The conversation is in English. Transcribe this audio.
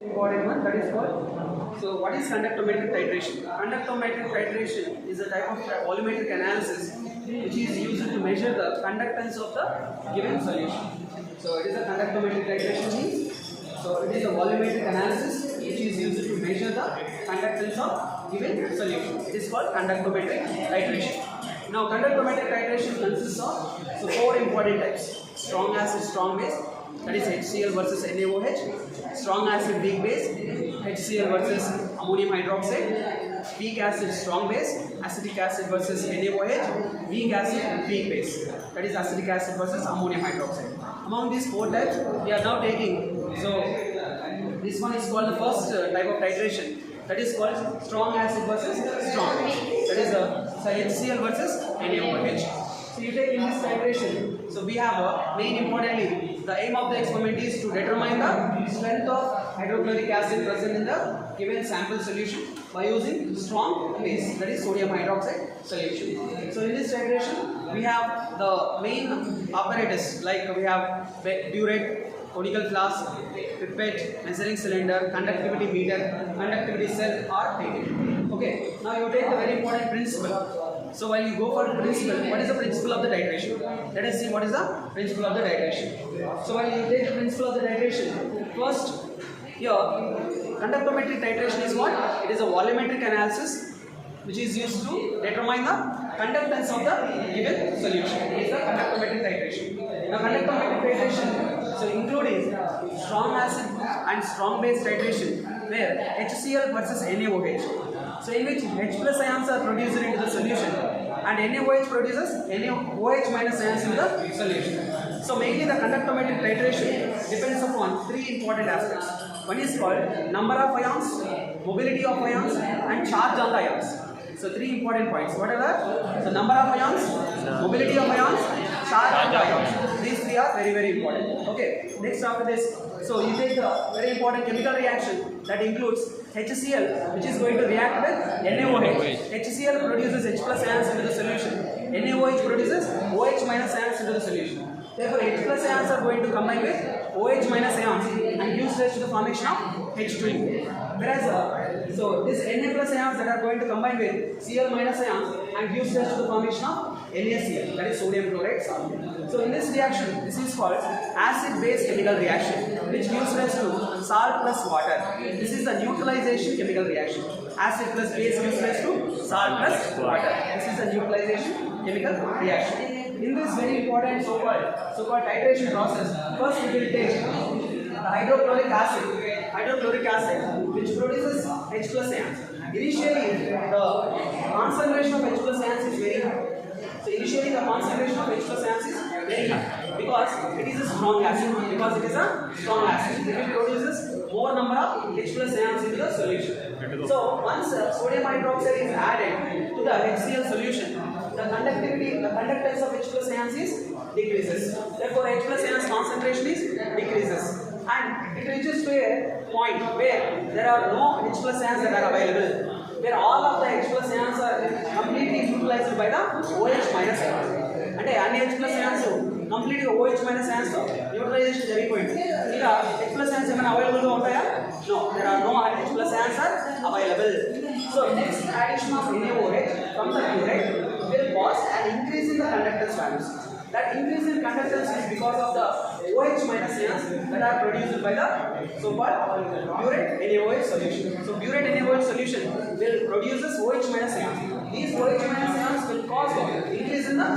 Important one, that is called. So what is conductometric titration? Conductometric titration is a type of volumetric analysis which is used to measure the conductance of the given solution. So it is a conductometric titration means. So it is a volumetric analysis which is used to measure the conductance of given solution. It is called conductometric titration. Now conductometric titration consists of four important types: strong acid, strong base, that is HCl versus NaOH, strong acid, weak base, HCl versus ammonium hydroxide, weak acid, strong base, acetic acid versus NaOH, weak acid, weak base, that is acetic acid versus ammonium hydroxide. Among these four types, we are now taking, so this one is called the first type of titration, that is called strong acid versus strong base, that is HCl versus NaOH. So you take in this titration, so we have main importantly, the aim of the experiment is to determine the strength of hydrochloric acid present in the given sample solution by using strong base, that is sodium hydroxide solution. So in this titration, we have the main apparatus, like we have burette, conical flask, pipette, measuring cylinder, conductivity meter, conductivity cell or tape. Okay, now you take the very important principle. So while you go for the principle, what is the principle of the titration? Let us see what is the principle of the titration. So while you take the principle of the titration, first here conductometric titration is what? It is a volumetric analysis which is used to determine the conductance of the given solution. It is the conductometric titration. Now conductometric titration, so including strong acid and strong base titration, where HCl versus NaOH. So in which H plus ions are produced into the solution and NaOH produces NaOH minus ions in the solution. So mainly the conductometric titration depends upon three important aspects. One is called number of ions, mobility of ions and charge on the ions. So three important points. What are that? So number of ions, mobility of ions, charge on the ions. These three are very, very important. Okay. Next after this, so you take the very important chemical reaction that includes HCl, which is going to react with NaOH. HCl produces H plus ions into the solution. NaOH produces OH minus ions into the solution. Therefore, H plus ions are going to combine with OH minus ions and give rise to the formation of H2. Whereas, so this Na plus ions that are going to combine with Cl minus ions and give rise to the formation of NaCl, that is sodium chloride salt. So in this reaction, this is called acid-base chemical reaction, which gives rise to salt plus water. This is the neutralization chemical reaction. Acid plus base gives rise to salt plus water. This is the neutralization chemical reaction. In this very important so-called titration process, first we will take the hydrochloric acid which produces H plus ions. Initially, the concentration of H plus ions is very high. So initially the concentration of H plus ions is very high because it is a strong acid. It produces more number of H plus ions into the solution. So once sodium hydroxide is added to the HCl solution, the conductance of H plus ions is decreases. Therefore, H plus ions concentration is decreases. And it reaches to a point where there are no H plus ions that are available, where all of the H plus ions are completely utilized by the OH minus ions. And H plus ions completely OH minus ions utilization జరిగిపోయింది. ఇక H plus ions ఏమైనా available గా ఉంటాయా? No, there are no H plus ions are available. So next addition of NaOH from the burette will cause an increase in the conductance values. That increase in conductance is because of the OH minus ions that are produced by the so-called burette NaOH solution. So burette NaOH solution will produce OH minus ions. These OH minus ions will cause increase in the